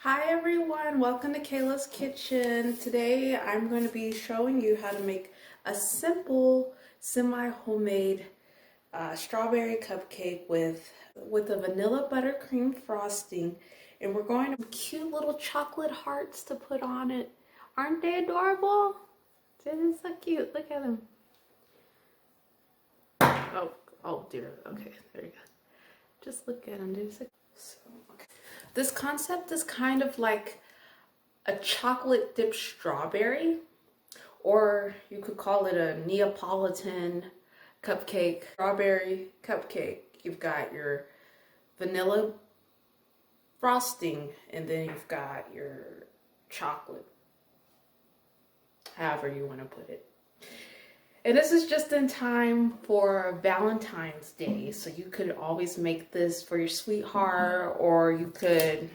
Hi everyone, welcome to Kayla's Kitchen. Today I'm going to be showing you how to make a simple semi-homemade strawberry cupcake with a vanilla buttercream frosting, and we're going to cute little chocolate hearts to put on it. Aren't they adorable? This is so cute. Look at them. Oh dear. Okay, there you go. Just look at them. Okay. This concept is kind of like a chocolate dipped strawberry, or you could call it a Neapolitan cupcake, strawberry cupcake. You've got your vanilla frosting, and then you've got your chocolate, however you want to put it. And this is just in time for Valentine's Day, so you could always make this for your sweetheart, or you could,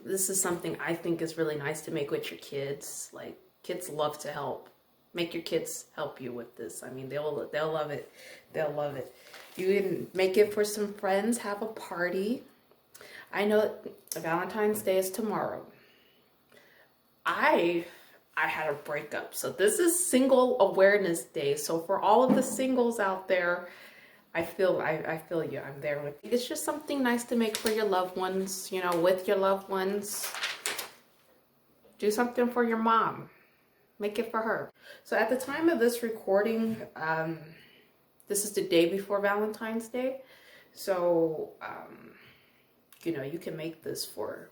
this is something I think is really nice to make with your kids. Like, kids love to help. Make your kids help you with this. I mean, they'll love it. They'll love it. You can make it for some friends, have a party. I know Valentine's Day is tomorrow. I had a breakup, so this is Single Awareness Day. So for all of the singles out there, I feel you. I'm there with you. It's just something nice to make for your loved ones, you know, with your loved ones. Do something for your mom. Make it for her. So at the time of this recording, this is the day before Valentine's Day. So, you know, you can make this for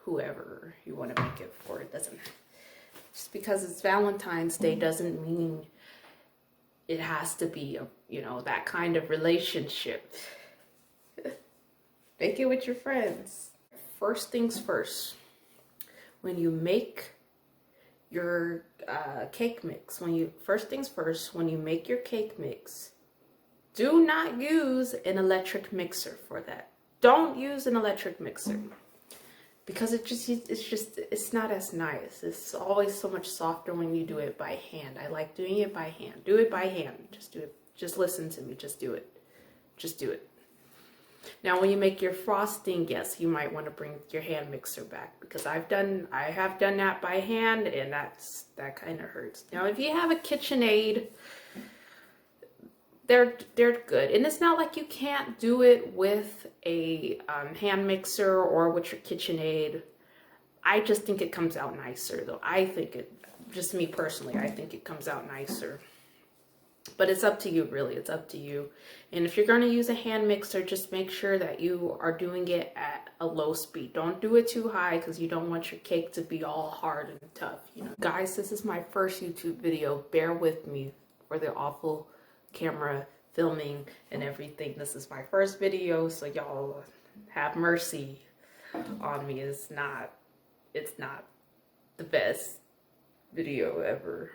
whoever you want to make it for. It doesn't, just because it's Valentine's Day doesn't mean it has to be a, you know, that kind of relationship. Make it with your friends. First things first, when you make your cake mix, when you make your cake mix, do not use an electric mixer for that. Don't use an electric mixer, because it's not as nice. It's always so much softer when you do it by hand. I like doing it by hand. Do it by hand. Just do it. Just listen to me. Just do it. Just do it. Now, when you make your frosting, yes, you might want to bring your hand mixer back, because I have done that by hand, and that kind of hurts. Now, if you have a KitchenAid, they're good, and it's not like you can't do it with a hand mixer or with your KitchenAid. I just think it comes out nicer, though. Just me personally, I think it comes out nicer. But it's up to you, really. It's up to you. And if you're going to use a hand mixer, just make sure that you are doing it at a low speed. Don't do it too high, because you don't want your cake to be all hard and tough, you know. Guys, this is my first YouTube video. Bear with me for the awful camera filming and everything. This is my first video, so y'all have mercy on me. It's not the best video ever.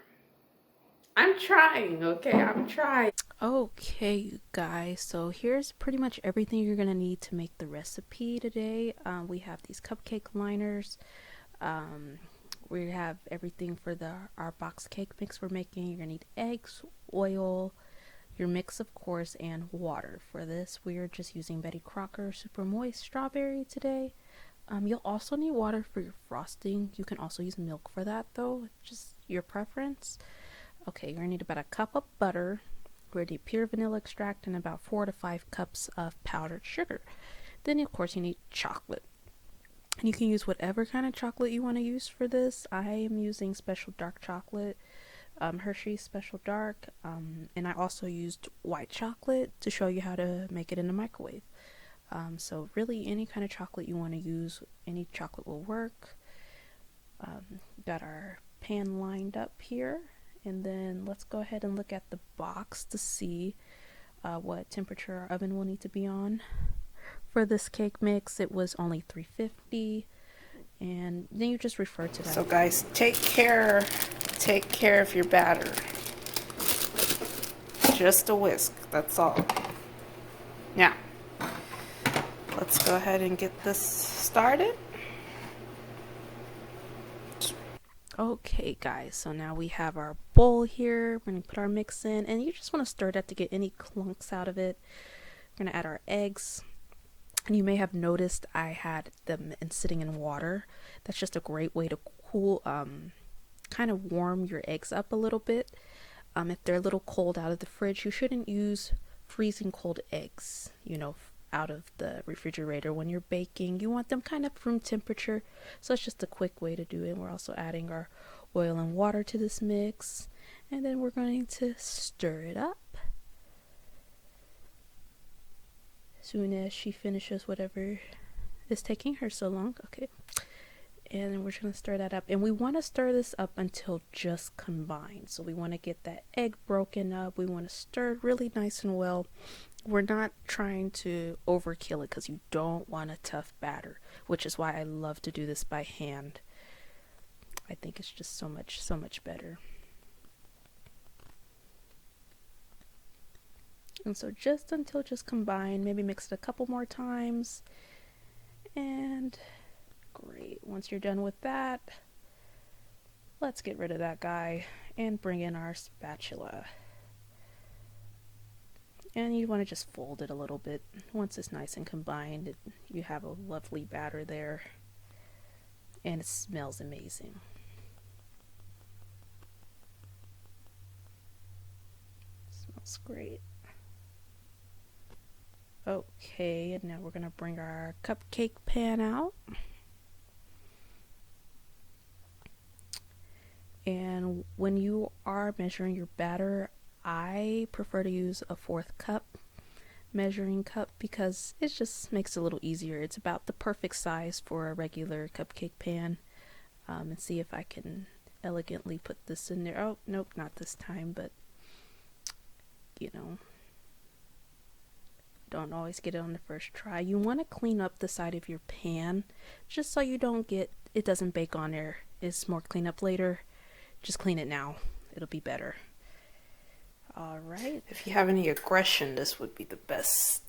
I'm trying, okay? I'm trying. Okay, you guys, so here's pretty much everything you're gonna need to make the recipe today. We have these cupcake liners. We have everything for our box cake mix we're making. You're gonna need eggs, oil, your mix, of course, and water. For this, we are just using Betty Crocker Super Moist Strawberry today. You'll also need water for your frosting. You can also use milk for that, though, just your preference. Okay, you're gonna need about a cup of butter. We're gonna need pure vanilla extract and about 4 to 5 cups of powdered sugar. Then, of course, you need chocolate. And you can use whatever kind of chocolate you want to use for this. I am using special dark chocolate, Hershey's Special Dark, and I also used white chocolate to show you how to make it in the microwave. So really, any kind of chocolate you want to use, any chocolate will work. Got our pan lined up here, and then let's go ahead and look at the box to see what temperature our oven will need to be on. For this cake mix, it was only 350, and then you just refer to that. So guys, take care of your batter. Just a whisk, that's all. Now, let's go ahead and get this started. Okay guys, so now we have our bowl here. We're going to put our mix in, and you just want to stir that to get any clunks out of it. We're going to add our eggs. And you may have noticed I had them sitting in water. That's just a great way to cool, kind of warm your eggs up a little bit. If they're a little cold out of the fridge, you shouldn't use freezing cold eggs, out of the refrigerator when you're baking. You want them kind of room temperature. So it's just a quick way to do it. We're also adding our oil and water to this mix. And then we're going to stir it up. Soon as she finishes whatever is taking her so long. Okay. And then we're going to stir that up. And we want to stir this up until just combined. So we want to get that egg broken up. We want to stir it really nice and well. We're not trying to overkill it because you don't want a tough batter, which is why I love to do this by hand. I think it's just so much better. And so just until just combined, maybe mix it a couple more times. And great. Once you're done with that, let's get rid of that guy and bring in our spatula. And you want to just fold it a little bit. Once it's nice and combined, you have a lovely batter there. And it smells amazing. Smells great. Okay, and now we're going to bring our cupcake pan out. And when you are measuring your batter, I prefer to use a 1/4 cup measuring cup because it just makes it a little easier. It's about the perfect size for a regular cupcake pan. And see if I can elegantly put this in there. Oh, nope, not this time, but don't always get it on the first try. You want to clean up the side of your pan just so you don't it doesn't bake on there. It's more cleanup later. Just clean it now. It'll be better. All right. If you have any aggression, this would be the best,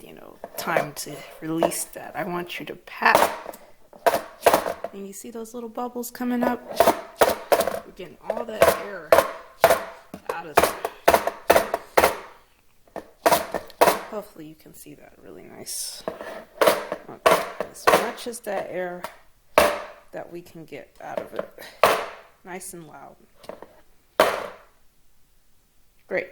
time to release that. I want you to pat. And you see those little bubbles coming up? We're getting all that air out of there. Hopefully you can see that really nice. Okay. As much as that air that we can get out of it. Nice and loud. Great.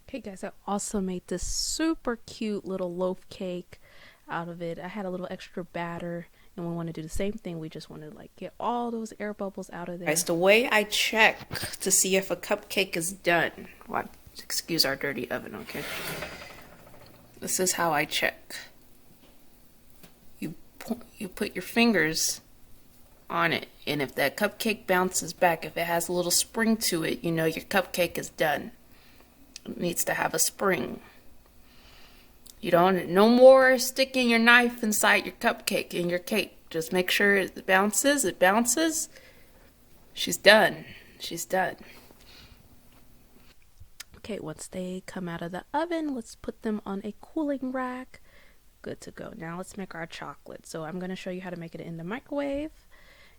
Okay guys, I also made this super cute little loaf cake out of it. I had a little extra batter and we want to do the same thing. We just want to get all those air bubbles out of there. Guys, the way I check to see if a cupcake is done. Well, excuse our dirty oven, okay? This is how I check. You put your fingers on it, and if that cupcake bounces back, if it has a little spring to it, your cupcake is done. It needs to have a spring. No more sticking your knife inside your cupcake in your cake. Just make sure it bounces. She's done. Okay, once they come out of the oven, let's put them on a cooling rack. Good to go. Now let's make our chocolate. So I'm going to show you how to make it in the microwave.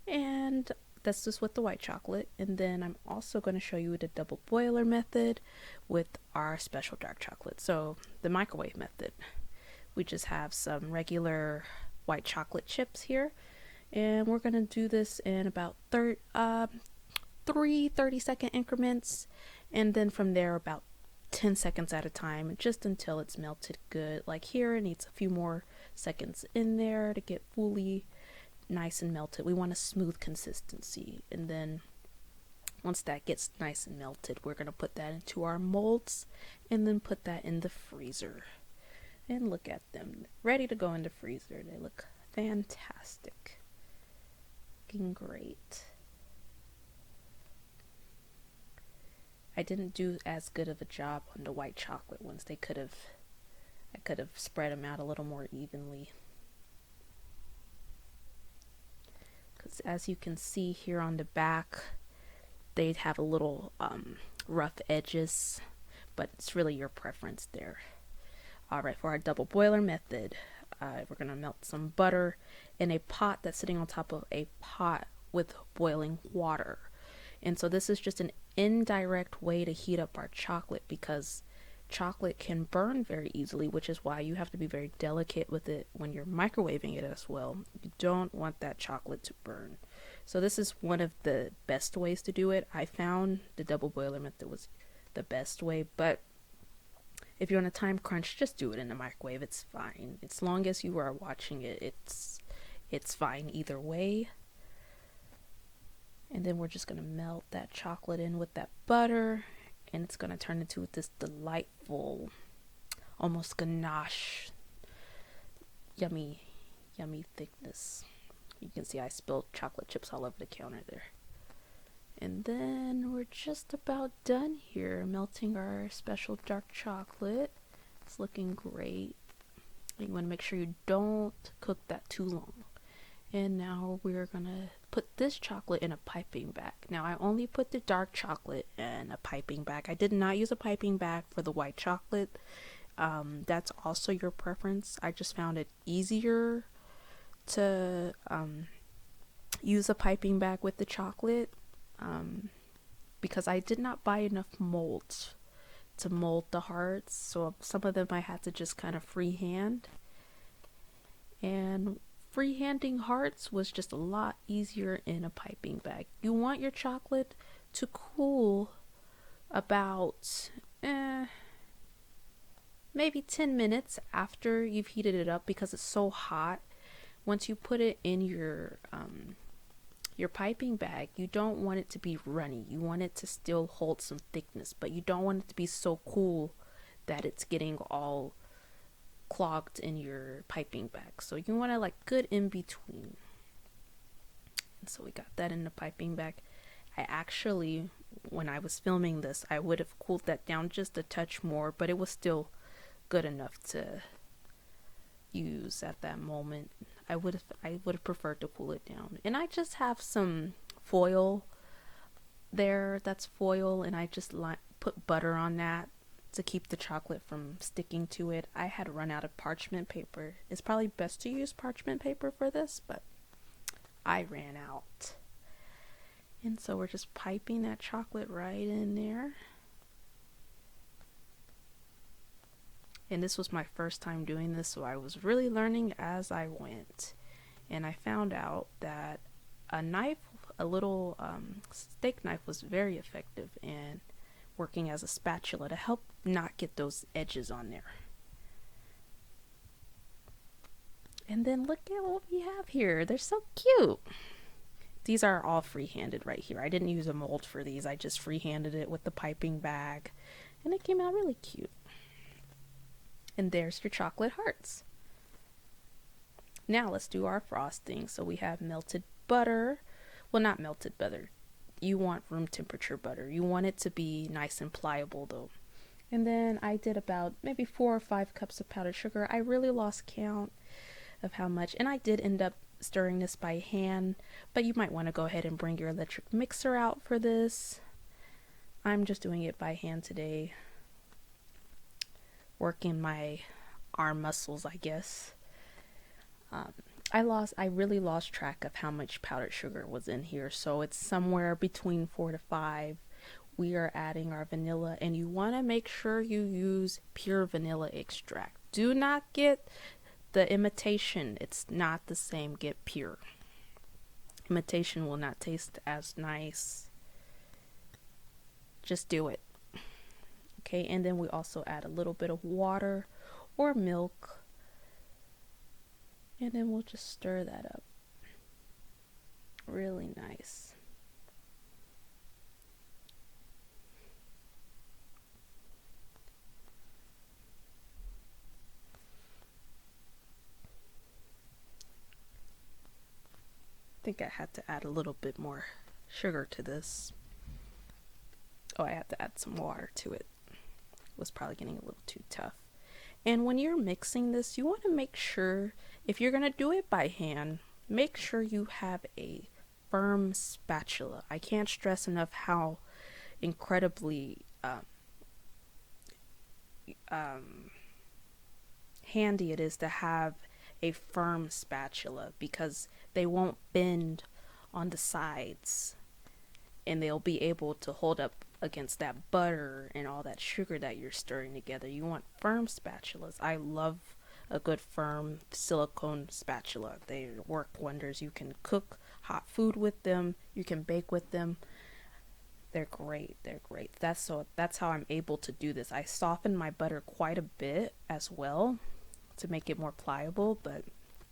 And that's just with the white chocolate. And then I'm also going to show you the double boiler method with our special dark chocolate. So the microwave method, we just have some regular white chocolate chips here. And we're going to do this in about 3 30-second increments. And then from there about 10 seconds at a time, just until it's melted good. Like here, it needs a few more seconds in there to get fully nice and melted. We want a smooth consistency. And then once that gets nice and melted, we're going to put that into our molds and then put that in the freezer. And look at them, ready to go in the freezer. They look fantastic. Looking great. I didn't do as good of a job on the white chocolate ones. I could have spread them out a little more evenly. Because as you can see here on the back, they have a little rough edges, but it's really your preference there. Alright, for our double boiler method, we're going to melt some butter in a pot that's sitting on top of a pot with boiling water. And so this is just an indirect way to heat up our chocolate because chocolate can burn very easily, which is why you have to be very delicate with it when you're microwaving it as well. You don't want that chocolate to burn. So this is one of the best ways to do it. I found the double boiler method was the best way, but if you're on a time crunch, just do it in the microwave. It's fine. As long as you are watching it, it's fine either way. And then we're just going to melt that chocolate in with that butter, and it's going to turn into this delightful, almost ganache, yummy thickness. You can see I spilled chocolate chips all over the counter there. And then we're just about done here, melting our special dark chocolate. It's looking great. You want to make sure you don't cook that too long. And now we're gonna put this chocolate in a piping bag. Now I only put the dark chocolate in a piping bag. I did not use a piping bag for the white chocolate. That's also your preference. I just found it easier to use a piping bag with the chocolate because I did not buy enough molds to mold the hearts, so some of them I had to just kind of freehand, and freehanding hearts was just a lot easier in a piping bag. You want your chocolate to cool about maybe 10 minutes after you've heated it up, because it's so hot. Once you put it in your piping bag, you don't want it to be runny. You want it to still hold some thickness, but you don't want it to be so cool that it's getting all clogged in your piping bag. So you want to like good in between. And so we got that in the piping bag. I actually, when I was filming this, I would have cooled that down just a touch more, but it was still good enough to use at that moment. I would have preferred to cool it down. And I just have some foil there. That's foil, and I just put butter on that to keep the chocolate from sticking to it. I had run out of parchment paper. It's probably best to use parchment paper for this, but I ran out. And so we're just piping that chocolate right in there. And this was my first time doing this, so I was really learning as I went. And I found out that a knife, a little steak knife, was very effective in working as a spatula to help not get those edges on there. And then look at what we have here. They're so cute. These are all free-handed right here. I didn't use a mold for these. I just free-handed it with the piping bag, and it came out really cute. And there's your chocolate hearts. Now let's do our frosting. So we have melted butter. Well, not melted butter. You want room temperature butter. You want it to be nice and pliable though. And then I did about maybe 4 or 5 cups of powdered sugar. I really lost count of how much. And I did end up stirring this by hand, but you might want to go ahead and bring your electric mixer out for this. I'm just doing it by hand today. Working my arm muscles, I guess. I really lost track of how much powdered sugar was in here, so it's somewhere between 4 to 5. We are adding our vanilla, and you want to make sure you use pure vanilla extract. Do not get the imitation. It's not the same. Get pure. Imitation will not taste as nice. Just do it. Okay, and then we also add a little bit of water or milk, and then we'll just stir that up really nice. I think I had to add a little bit more sugar to this. Oh, I had to add some water to it. Was probably getting a little too tough. And when you're mixing this, you want to make sure, if you're going to do it by hand, make sure you have a firm spatula. I can't stress enough how incredibly handy it is to have a firm spatula, because they won't bend on the sides and they'll be able to hold up against that butter and all that sugar that you're stirring together. You want firm spatulas. I love a good firm silicone spatula. They work wonders. You can cook hot food with them. You can bake with them. They're great. They're great. That's how I'm able to do this. I soften my butter quite a bit as well to make it more pliable, but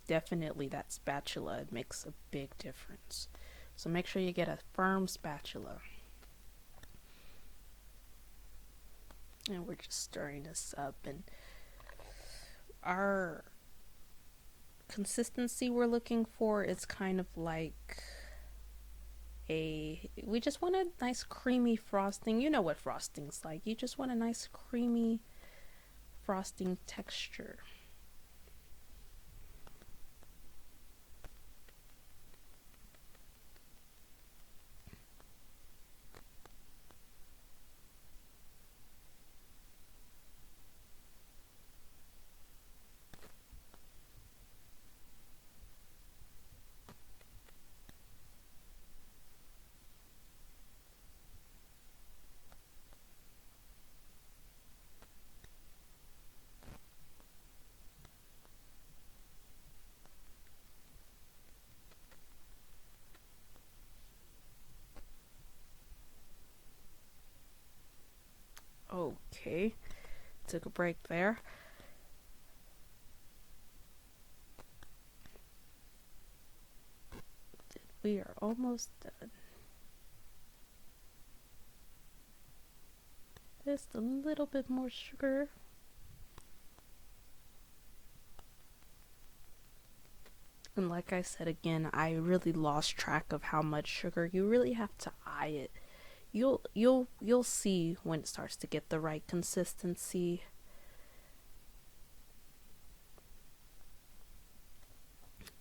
definitely that spatula makes a big difference. So make sure you get a firm spatula. And we're just stirring this up, and our consistency we're looking for is kind of like we just want a nice creamy frosting. You know what frosting's like. You just want a nice creamy frosting texture. Okay, took a break there. We are almost done. Just a little bit more sugar. And like I said again, I really lost track of how much sugar. You really have to eye it. You'll see when it starts to get the right consistency.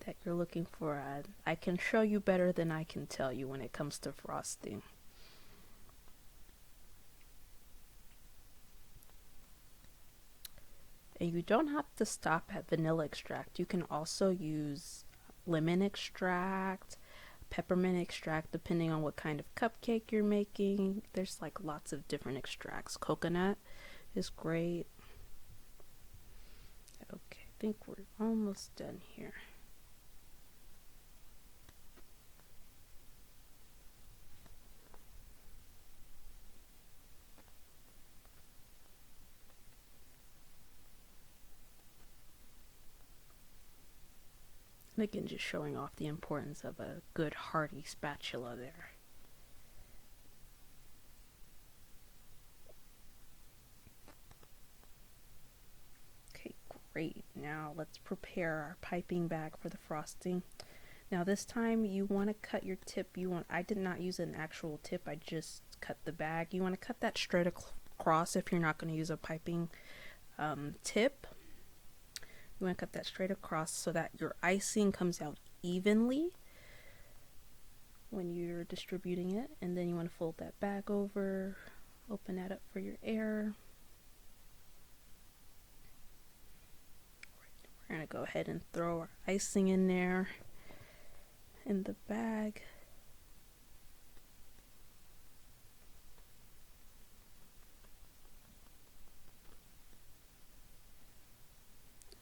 That you're looking for. I can show you better than I can tell you when it comes to frosting. And you don't have to stop at vanilla extract. You can also use lemon extract, peppermint extract, depending on what kind of cupcake you're making. There's like lots of different extracts. Coconut is great. Okay, I think we're almost done here. And again, just showing off the importance of a good hearty spatula there. Okay, great. Now let's prepare our piping bag for the frosting. Now this time you want to cut your tip. I did not use an actual tip. I just cut the bag. You want to cut that straight across if you're not going to use a piping tip. You want to cut that straight across so that your icing comes out evenly when you're distributing it. And then you want to fold that bag over, open that up for your air. We're going to go ahead and throw our icing in there in the bag.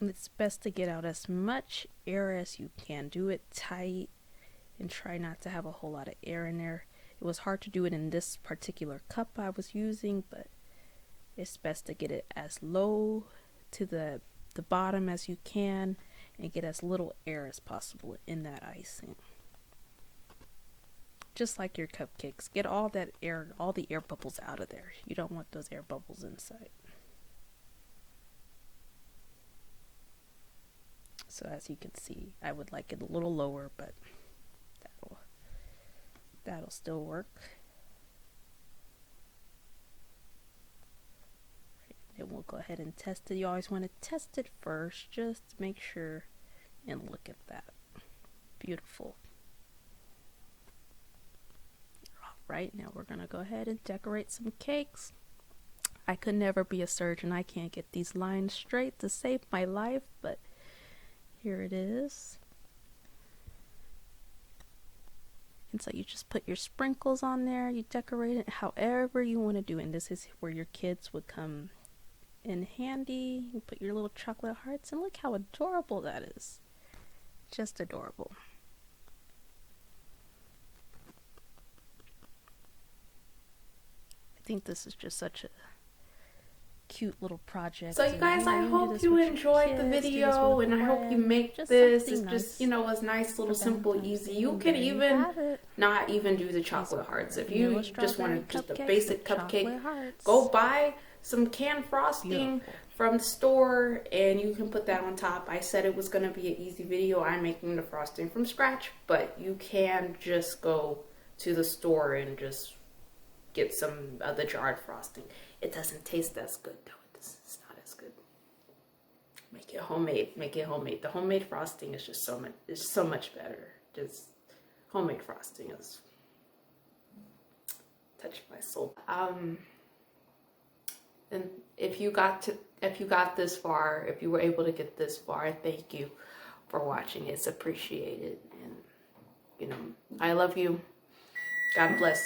It's best to get out as much air as you can. Do it tight and try not to have a whole lot of air in there. It was hard to do it in this particular cup I was using, but it's best to get it as low to the bottom as you can and get as little air as possible in that icing. Just like your cupcakes, get all that air, all the air bubbles out of there. You don't want those air bubbles inside. So as you can see, I would like it a little lower, but that'll still work. Right, and we'll go ahead and test it. You always want to test it first, just to make sure. And look at that. Beautiful. Alright, now we're gonna go ahead and decorate some cakes. I could never be a surgeon. I can't get these lines straight to save my life, but here it is. And so you just put your sprinkles on there, you decorate it however you want to do it. And this is where your kids would come in handy. You put your little chocolate hearts, and look how adorable that is. Just adorable. I think this is just such a cute little project. So you guys, I hope you enjoyed the video, and I hope you make this. It's just, you know, a nice little simple, easy. You can even not even do the chocolate hearts. If you just want just a basic cupcake, go buy some canned frosting from the store and you can put that on top. I said it was going to be an easy video. I'm making the frosting from scratch, but you can just go to the store and just get some of the jarred frosting. It doesn't taste as good though. It's not as good. Make it homemade. Make it homemade. The homemade frosting is just so much better. Just homemade frosting is touched my soul. And if you got this far, if you were able to get this far, thank you for watching. It's appreciated. And you know, I love you. God bless.